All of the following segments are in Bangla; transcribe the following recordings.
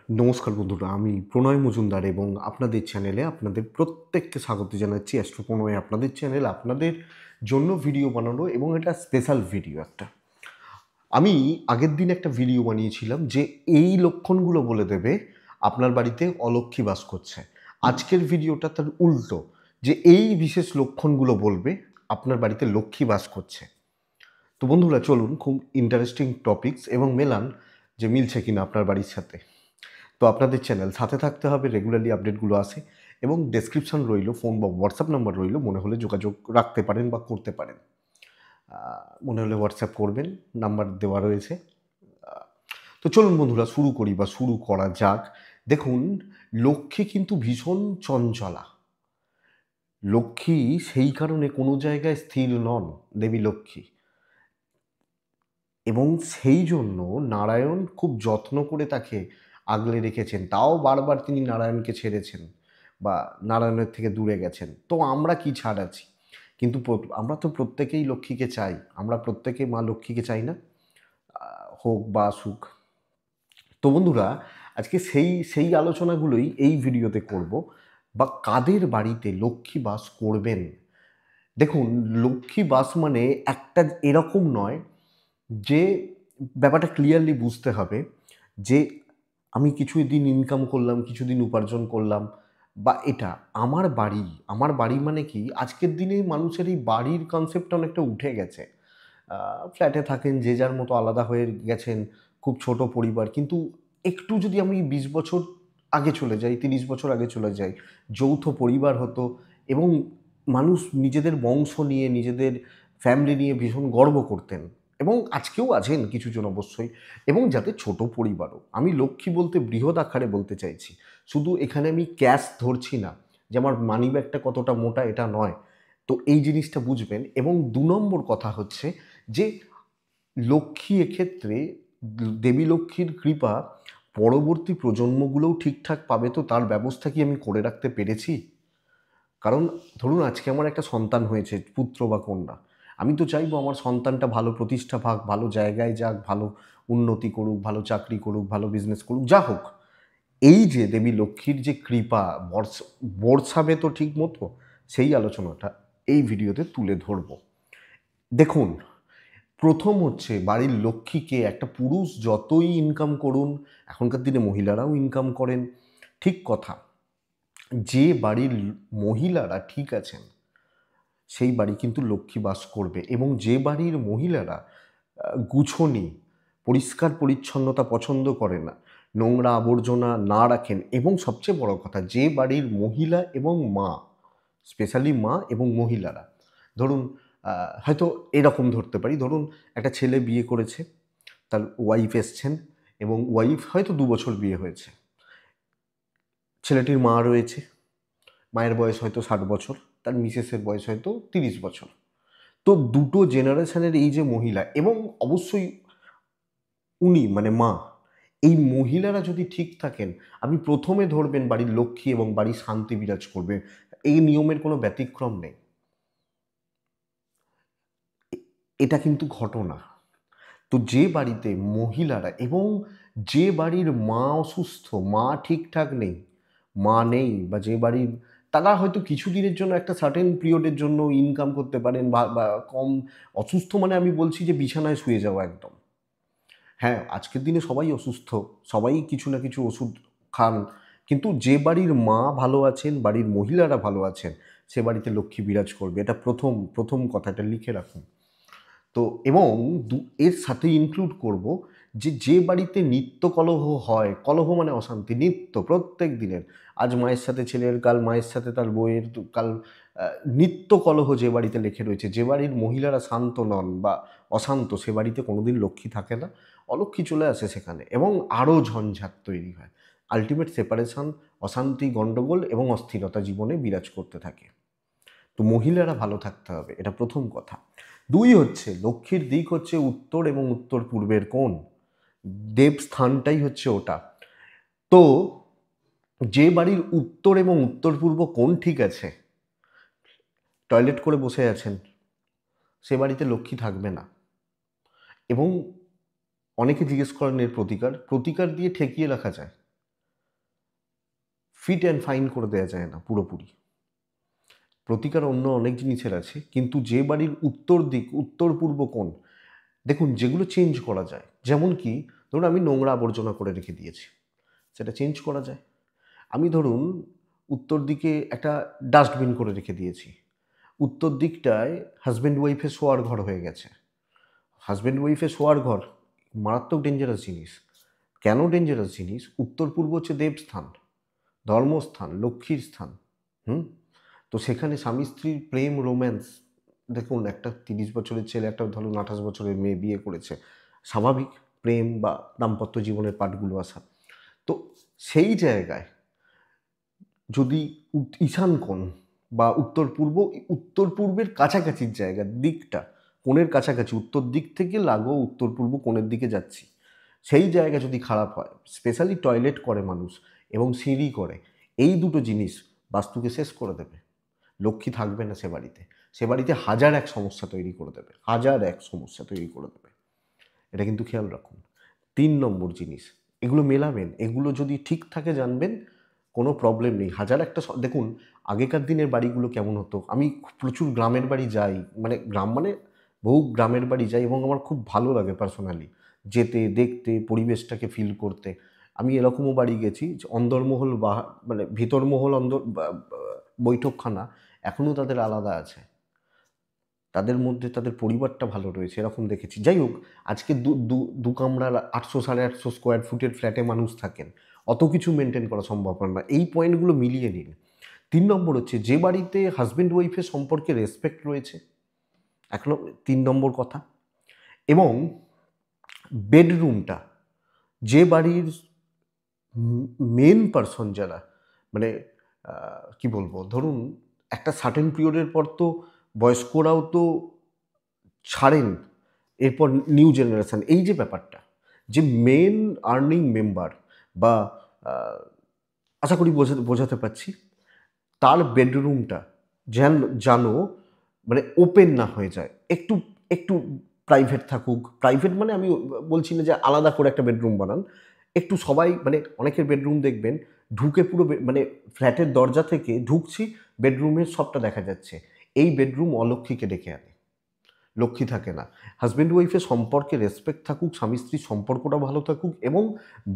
নমস্কার বন্ধুরা, আমি প্রণয় মজুমদার এবং আপনাদের চ্যানেলে আপনাদের প্রত্যেককে স্বাগত জানাচ্ছি। অ্যাস্ট্রো প্রণয় আপনাদের চ্যানেল, আপনাদের জন্য ভিডিও বানানো এবং এটা স্পেশাল ভিডিও একটা। আমি আগের দিন একটা ভিডিও বানিয়েছিলাম যে এই লক্ষণগুলো বলে দেবে আপনার বাড়িতে অলক্ষ্মী বাস করছে। আজকের ভিডিওটা তার উল্টো, যে এই বিশেষ লক্ষণগুলো বলবে আপনার বাড়িতে লক্ষ্মী বাস করছে। তো বন্ধুরা চলুন, খুব ইন্টারেস্টিং টপিকস এবং মেলান যে মিলছে কিনা আপনার বাড়ির সাথে। তো আপনাদের চ্যানেল সাথে থাকতে হবে, রেগুলারলি আপডেটগুলো আসে এবং ডেসক্রিপশন রইল, ফোন বা হোয়াটসঅ্যাপ নাম্বার রইল, মনে হলে যোগাযোগ রাখতে পারেন বা করতে পারেন। মনে হলে হোয়াটসঅ্যাপ করবেন, নাম্বার দেওয়া রয়েছে। তো চলুন বন্ধুরা শুরু করি বা শুরু করা যাক। দেখুন, লক্ষ্মী কিন্তু ভীষণ চঞ্চলা। লক্ষ্মী সেই কারণে কোনো জায়গায় স্থির নন, দেবী লক্ষ্মী। এবং সেই জন্য নারায়ণ খুব যত্ন করে তাকে আগলে রেখেছেন, তাও বারবার তিনি নারায়ণকে ছেড়েছেন বা নারায়ণের থেকে দূরে গেছেন। তো আমরা কি ছাড় আছি? কিন্তু আমরা তো প্রত্যেকেই লক্ষ্মীকে চাই, আমরা প্রত্যেকেই মা লক্ষ্মীকে চাই না? হোক বা সুখ। তো বন্ধুরা, আজকে সেই সেই আলোচনাগুলোই এই ভিডিওতে করব। বা কাদের বাড়িতে লক্ষ্মী বাস করবেন। দেখুন, লক্ষ্মী বাস মানে একটা এরকম নয় যে, ব্যাপারটা ক্লিয়ারলি বুঝতে হবে যে আমি কিছুদিন ইনকাম করলাম, কিছুদিন উপার্জন করলাম, বা এটা আমার বাড়ি মানে কি, আজকের দিনে মানুষের এই বাড়ির কনসেপ্টটা অনেকটা উঠে গেছে। ফ্ল্যাটে থাকেন, যে যার মতো আলাদা হয়ে গেছেন, খুব ছোট পরিবার। কিন্তু একটু যদি আমি 20 বছর আগে চলে যাই, 30 বছর আগে চলে যাই, যৌথ পরিবার হতো এবং মানুষ নিজেদের বংশ নিয়ে, নিজেদের ফ্যামিলি নিয়ে ভীষণ গর্ব করতেন। এবং আজকেও আছেন কিছুজন অবশ্যই। এবং যাতে ছোট পরিবারও, আমি লক্ষ্মী বলতে বৃহৎ আকারে বলতে চাইছি। শুধু এখানে আমি ক্যাশ ধরছি না, যে আমার মানি ব্যাগটা কতটা মোটা এটা নয়। তো এই জিনিসটা বুঝবেন। এবং 2 নম্বর কথা হচ্ছে যে লক্ষ্মী এক্ষেত্রে, দেবী লক্ষ্মীর কৃপা পরবর্তী প্রজন্মগুলোও ঠিকঠাক পাবে, তো তার ব্যবস্থা কি আমি করে রাখতে পেরেছি? কারণ ধরুন আজকে আমার একটা সন্তান হয়েছে, পুত্র বা কন্যা। আমি তো চাইবো আমার সন্তানটা ভালো প্রতিষ্ঠা পাক, ভালো জায়গায় যাক, ভালো উন্নতি করুক, ভালো চাকরি করুক, ভালো বিজনেস করুক, যা হোক। এই যে দেবী লক্ষ্মীর যে কৃপা বর্ষাবে তো ঠিক মতো, সেই আলোচনাটা এই ভিডিওতে তুলে ধরব। দেখুন, প্রথম হচ্ছে বাড়ির লক্ষ্মীকে একটা পুরুষ যতই ইনকাম করুন, এখনকার দিনে মহিলারাও ইনকাম করেন, ঠিক কথা। যে বাড়ির মহিলারা ঠিক আছেন, সেই বাড়ি কিন্তু লক্ষ্মী বাস করবে। এবং যে বাড়ির মহিলারা গুছনি, পরিষ্কার পরিচ্ছন্নতা পছন্দ করে না, নোংরা আবর্জনা না রাখেন, এবং সবচেয়ে বড় কথা, যে বাড়ির মহিলা এবং মা, স্পেশালি মা এবং মহিলারা, ধরুন হয়তো এরকম ধরতে পারি, ধরুন একটা ছেলে বিয়ে করেছে, তার ওয়াইফ এসছেন এবং ওয়াইফ হয়তো 2 বছর বিয়ে হয়েছে। ছেলেটির মা রয়েছে, মায়ের বয়স হয়তো 60 বছর, তার মিসেসের বয়স হয়তো 30 বছর। তো দুটো জেনারেশনের এই যে মহিলা, এবং অবশ্যই উনি মানে মা, এই মহিলারা যদি ঠিক থাকেন, আপনি প্রথমে ধরবেন বাড়ির লক্ষ্মী এবং বাড়ির শান্তি বিরাজ করবে। এই নিয়মের কোনো ব্যতিক্রম নেই। এটা কিন্তু ঘটনা। তো যে বাড়িতে মহিলারা, এবং যে বাড়ির মা অসুস্থ, মা ঠিকঠাক নেই, মা নেই, বা যে বাড়ির, তারা হয়তো কিছুদিনের জন্য একটা সার্টেন পিরিয়ডের জন্য ইনকাম করতে পারেন, বা কম অসুস্থ, মানে আমি বলছি যে বিছানায় শুয়ে যাওয়া একদম। হ্যাঁ, আজকের দিনে সবাই অসুস্থ, সবাই কিছু না কিছু ওষুধ খান। কিন্তু যে বাড়ির মা ভালো আছেন, বাড়ির মহিলারা ভালো আছেন, সে বাড়িতে লক্ষ্মী বিরাজ করবে। এটা প্রথম কথা, এটা লিখে রাখুন। তো এবং এর সাথে ইনক্লুড করব যে, যে বাড়িতে নিত্য কলহ হয়, কলহ মানে অশান্তি, নিত্য প্রত্যেক দিনের, আজ মায়ের সাথে ছেলের, কাল মায়ের সাথে তার বউয়ের, কাল নিত্য কলহ যে বাড়িতে লেখে রয়েছে, যে বাড়ির মহিলারা শান্ত নন বা অশান্ত, সে বাড়িতে কোনোদিন লক্ষ্মী থাকে না, অলক্ষ্মী চলে আসে সেখানে, এবং আরও ঝঞ্ঝাট তৈরি হয়। আলটিমেট সেপারেশন, অশান্তি, গণ্ডগোল এবং অস্থিরতা জীবনে বিরাজ করতে থাকে। তো মহিলারা ভালো থাকতে হবে, এটা প্রথম কথা। 2 হচ্ছে, লক্ষ্মীর দিক হচ্ছে উত্তর এবং উত্তর পূর্বের কোণ, দেবস্থানটাই হচ্ছে ওটা। তো যে বাড়ির উত্তর এবং উত্তর পূর্ব কোণ ঠিক আছে, টয়লেট করে বসে আছেন, সে বাড়িতে লক্ষ্মী থাকবে না। এবং অনেকে জিজ্ঞেস করেন এর প্রতিকার দিয়ে ঠেকিয়ে রাখা যায়। ফিট অ্যান্ড ফাইন করে দেওয়া যায় না পুরোপুরি। প্রতিকার অন্য অনেক জিনিসের আছে, কিন্তু যে বাড়ির উত্তর দিক, উত্তর পূর্ব কোণ, দেখুন যেগুলো চেঞ্জ করা যায়, যেমন কি ধরুন আমি নোংরা আবর্জনা করে রেখে দিয়েছি, সেটা চেঞ্জ করা যায়। আমি ধরুন উত্তর দিকে একটা ডাস্টবিন করে রেখে দিয়েছি, উত্তর দিকটায় হাজব্যান্ড ওয়াইফের শোয়ার ঘর হয়ে গেছে। হাজব্যান্ড ওয়াইফের শোয়ার ঘর মারাত্মক ডেঞ্জারাস জিনিস। কেন ডেঞ্জারাস জিনিস? উত্তর পূর্ব হচ্ছে দেবস্থান, ধর্মস্থান, লক্ষ্মীর স্থান। হুম তো সেখানে স্বামী স্ত্রীর প্রেম, রোম্যান্স, দেখুন একটা 30 বছরের ছেলে একটা ধরুন 28 বছরের মেয়ে বিয়ে করেছে, স্বাভাবিক প্রেম বা দাম্পত্য জীবনের পাঠগুলো আসা। তো সেই জায়গায় যদি ঈশান কোণ বা উত্তর পূর্ব, উত্তর পূর্বের কাছাকাছির জায়গার দিকটা, কোণের কাছাকাছি, উত্তর দিক থেকে লাগো উত্তর পূর্ব কোণের দিকে যাচ্ছি, সেই জায়গা যদি খারাপ হয়, স্পেশালি টয়লেট করে মানুষ এবং সিঁড়ি করে, এই দুটো জিনিস বাস্তুকে শেষ করে দেবে। লক্ষ্মী থাকবে না সে বাড়িতে, সে বাড়িতে হাজার এক সমস্যা তৈরি করে দেবে, হাজার এক সমস্যা তৈরি করে দেবে। এটা কিন্তু খেয়াল রাখুন। 3 নম্বর জিনিস, এগুলো মেলাবেন, এগুলো যদি ঠিক থাকে জানবেন কোনো প্রবলেম নেই। হাজার একটা দেখুন আগেকার দিনের বাড়িগুলো কেমন হতো, আমি প্রচুর গ্রামের বাড়ি যাই, মানে গ্রাম মানে বহু গ্রামের বাড়ি যাই এবং আমার খুব ভালো লাগে পার্সোনালি যেতে, দেখতে, পরিবেশটাকে ফিল করতে। আমি এরকমও বাড়ি গেছি যে অন্দরমহল বা মানে ভিতরমহল বৈঠকখানা এখনও তাদের আলাদা আছে, তাদের মধ্যে তাদের পরিবারটা ভালো রয়েছে, এরকম দেখেছি। যাই হোক, আজকে দু কামরার 800 সাড়ে 800 স্কোয়ার ফুটের ফ্ল্যাটে মানুষ থাকেন, অত কিছু মেনটেন করা সম্ভব না। এই পয়েন্টগুলো মিলিয়ে নিন। 3 নম্বর হচ্ছে যে বাড়িতে হাজব্যান্ড ওয়াইফের সম্পর্কে রেসপেক্ট রয়েছে, 3 নম্বর কথা। এবং বেডরুমটা, যে বাড়ির মেন পারসন যারা, মানে কি বলবো, ধরুন একটা সার্টেন পিরিয়ডের পর তো বয়স্করাও তো ছাড়েন, এরপর নিউ জেনারেশন, এই যে ব্যাপারটা, যে মেন আর্নিং মেম্বার বা আশা করি বোঝাতে পারছি, তার বেডরুমটা যেন মানে ওপেন না হয়ে যায়, একটু একটু প্রাইভেট থাকুক। প্রাইভেট মানে আমি বলছি না যে আলাদা করে একটা বেডরুম বানান, একটু সবাই মানে অনেকের বেডরুম দেখবেন ঢুকে পুরো মানে ফ্ল্যাটের দরজা থেকে ঢুকছি, বেডরুমের সবটা দেখা যাচ্ছে। এই বেডরুম অলক্ষ্মীকে ডেকে আনে, লক্ষ্মী থাকে না। হাজব্যান্ড ওয়াইফের সম্পর্কে রেসপেক্ট থাকুক, স্বামী স্ত্রীর সম্পর্কটা ভালো থাকুক এবং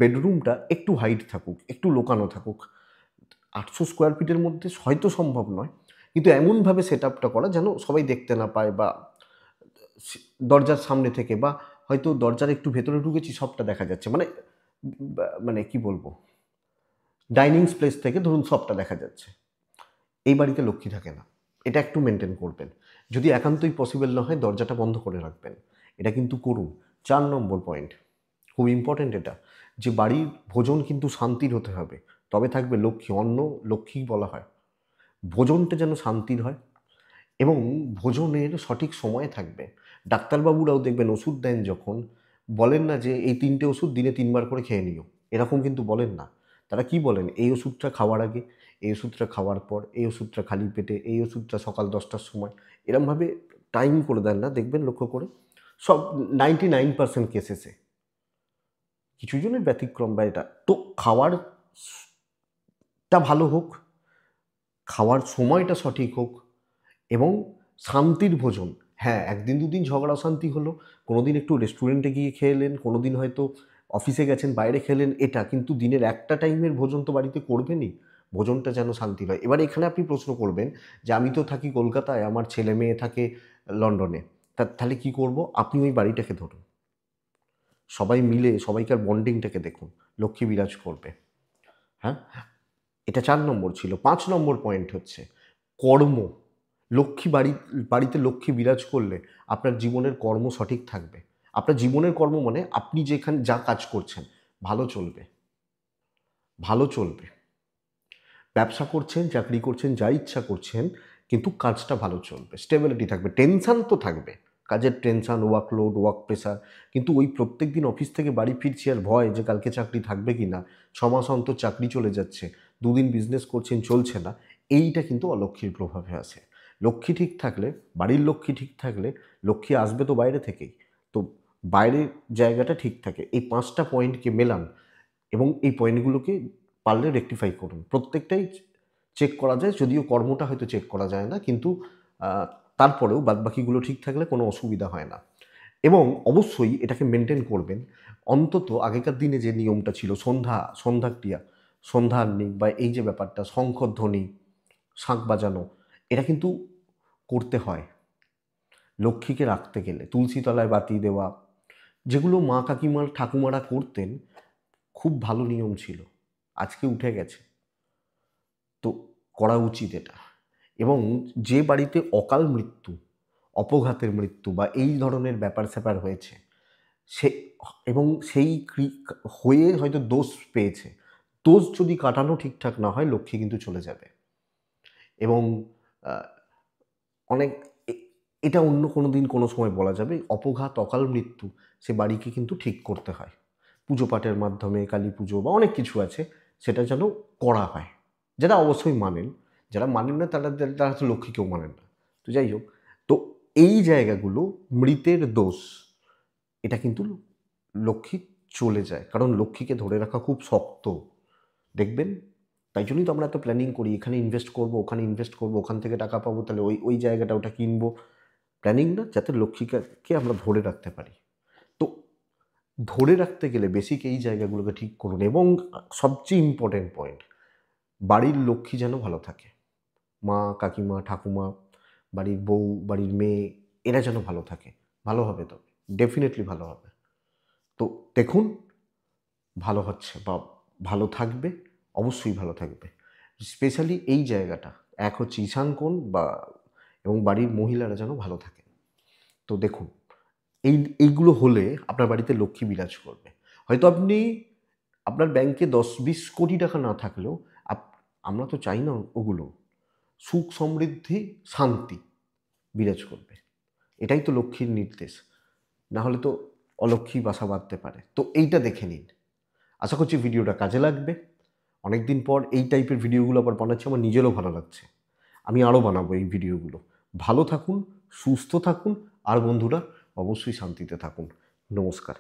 বেডরুমটা একটু হাইট থাকুক, একটু লোকানো থাকুক। 800 স্কোয়ার ফিটের মধ্যে হয়তো সম্ভব নয়, কিন্তু এমনভাবে সেট আপটা করা যেন সবাই দেখতে না পায়, বা দরজার সামনে থেকে, বা হয়তো দরজার একটু ভেতরে ঢুকেছি সবটা দেখা যাচ্ছে, মানে মানে কি বলবো, ডাইনিং স্পেস থেকে ধরুন সবটা দেখা যাচ্ছে। এই বাড়িতে লক্ষ্মী থাকে না, এটা একটু মেনটেন করবেন। যদি একান্তই পসিবল না হয় দরজাটা বন্ধ করে রাখবেন, এটা কিন্তু করুন। 4 নম্বর পয়েন্ট, খুব ইম্পর্ট্যান্ট এটা, যে বাড়ির ভোজন কিন্তু শান্তির হতে হবে, তবে থাকবে লক্ষ্মী। অন্ন লক্ষ্মী বলা হয়, ভোজনটা যেন শান্তির হয় এবং ভোজনের সঠিক সময় থাকবে। ডাক্তারবাবুরাও দেখবেন ওষুধ দেন যখন, বলেন না যে এই 3টে ওষুধ দিনে 3বার করে খেয়ে নিও, এরকম কিন্তু বলেন না। তারা কি বলেন, এই ওষুধটা খাওয়ার আগে, এই ওষুধটা খাওয়ার পর, এই ওষুধটা খালি পেটে, এই ওষুধটা সকাল 10টার সময়, এরমভাবে টাইম করে দেন না, দেখবেন লক্ষ্য করে সব 99% কেসেসে। কিছু জনের ব্যতিক্রম বা এটা তো, খাওয়ারটা ভালো হোক, খাওয়ার সময়টা সঠিক হোক এবং শান্তির ভোজন। হ্যাঁ, 1 দিন 2 দিন ঝগড়া অশান্তি হলো, কোনো দিন একটু রেস্টুরেন্টে গিয়ে খেয়ে এলেন, কোনো দিন হয়তো অফিসে গেছেন বাইরে খেলেন, এটা কিন্তু দিনের একটা টাইমের ভোজন তো বাড়িতে করবেনই, ভোজনটা যেন শান্তির হয়। এবার এখানে আপনি প্রশ্ন করবেন যে আমি তো থাকি কলকাতায়, আমার ছেলে মেয়ে থাকে লন্ডনে, তাহলে কি করব? আপনি ওই বাড়িটাকে ধরুন, সবাই মিলে সবাইকার বন্ডিংটাকে দেখুন, লক্ষ্মী বিরাজ করবে। হ্যাঁ, এটা 4 নম্বর ছিল। 5 নম্বর পয়েন্ট হচ্ছে কর্ম। লক্ষ্মী বাড়িতে লক্ষ্মী বিরাজ করলে আপনার জীবনের কর্ম সঠিক থাকবে। আপনার জীবনের কর্ম মানে আপনি যেখানে যা কাজ করছেন ভালো চলবে, ভালো চলবে। ব্যবসা করছেন, চাকরি করছেন, যা ইচ্ছা করছেন, কিন্তু কাজটা ভালো চলবে, স্টেবিলিটি থাকবে। টেনশান তো থাকবে, কাজের টেনশান, ওয়ার্কলোড, ওয়ার্ক প্রেশার, কিন্তু ওই প্রত্যেকদিন অফিস থেকে বাড়ি ফিরছি আর ভয় যে কালকে চাকরি থাকবে কি না, 6 মাস অন্তর চাকরি চলে যাচ্ছে, 2 দিন বিজনেস করছেন চলছে না, এইটা কিন্তু অলক্ষ্মীর প্রভাবে আসে। লক্ষ্মী ঠিক থাকলে, বাড়ির লক্ষ্মী ঠিক থাকলে, লক্ষ্মী আসবে তো বাইরে থেকেই, তো বাইরের জায়গাটা ঠিক থাকে। এই 5টা পয়েন্টকে মেলান এবং এই পয়েন্টগুলোকে পারলে রেকটিফাই করুন। প্রত্যেকটাই চেক করা যায়, যদিও কর্মটা হয়তো চেক করা যায় না, কিন্তু তারপরেও বাদবাকিগুলো ঠিক থাকলে কোনো অসুবিধা হয় না। এবং অবশ্যই এটাকে মেনটেন করবেন। অন্তত আগেকার দিনে যে নিয়মটা ছিল সন্ধ্যাক্রিয়া, সন্ধ্যাগ্নি বা এই যে ব্যাপারটা শঙ্খধ্বনি, শাঁখ বাজানো, এটা কিন্তু করতে হয় লক্ষ্মীকে রাখতে গেলে। তুলসী তলায় বাতি দেওয়া, যেগুলো মা কাকিমার ঠাকুমারা করতেন, খুব ভালো নিয়ম ছিল, আজকে উঠে গেছে। তো করা উচিত এটা। এবং যে বাড়িতে অকাল মৃত্যু, অপঘাতের মৃত্যু বা এই ধরনের ব্যাপার স্যাপার হয়েছে, সে এবং সেই হয়ে হয়তো দোষ পেয়েছে, দোষ যদি কাটানো ঠিকঠাক না হয়, লক্ষ্মী কিন্তু চলে যাবে। এবং অনেক এটা অন্য কোনো দিন কোনো সময় বলা যাবে। অপঘাত, অকাল মৃত্যু, সে বাড়িকে কিন্তু ঠিক করতে হয় পুজো পাঠের মাধ্যমে, কালী পুজো বা অনেক কিছু আছে, সেটা যেন করা হয়। যারা অবশ্যই মানেন, যারা মানেন না তারা তো লক্ষ্মীকেও মানেন না। তো যাই হোক, তো এই জায়গাগুলো মৃতের দোষ, এটা কিন্তু লক্ষ্মী চলে যায়, কারণ লক্ষ্মীকে ধরে রাখা খুব শক্ত, দেখবেন। তাই জন্যই তো আমরা এত প্ল্যানিং করি, এখানে ইনভেস্ট করব, ওখানে ইনভেস্ট করব, ওখান থেকে টাকা পাবো, তাহলে ওই জায়গাটা ওটা কিনবো। প্ল্যানিং না, যাতে লক্ষ্মীকে আমরা ধরে রাখতে পারি। তো ধরে রাখতে গেলে বেসিক এই জায়গাগুলোকে ঠিক করুন। এবং সবচেয়ে ইম্পর্টেন্ট পয়েন্ট, বাড়ির লক্ষ্মী যেন ভালো থাকে। মা, কাকিমা, ঠাকুমা, বাড়ির বউ, বাড়ির মেয়ে, এরা যেন ভালো থাকে। ভালো হবে তো, ডেফিনেটলি ভালো হবে। তো দেখুন, ভালো হচ্ছে বা ভালো থাকবে, অবশ্যই ভালো থাকবে। স্পেশালি এই জায়গাটা, এক হচ্ছে ঈশান কোণ এবং বাড়ির মহিলারা যেন ভালো থাকে। তো দেখুন, এইগুলো হলে আপনার বাড়িতে লক্ষ্মী বিরাজ করবে। হয়তো আপনার ব্যাংকে 10-20 কোটি টাকা না থাকলেও, আমরা তো চাই না ওগুলো, সুখ, সমৃদ্ধি, শান্তি বিরাজ করবে। এটাই তো লক্ষ্মীর নির্দেশ। না হলে তো অলক্ষ্মী বাসা বাঁধতে পারে। তো এইটা দেখে নিন। আশা করছি ভিডিওটা কাজে লাগবে। অনেকদিন পর এই টাইপের ভিডিওগুলো আবার বানাচ্ছি, আমার নিজেরও ভালো লাগছে। আমি আরও বানাবো এই ভিডিওগুলো। ভালো থাকুন, সুস্থ থাকুন, আর বন্ধুরা অবশ্যই শান্তিতে থাকুন। নমস্কার।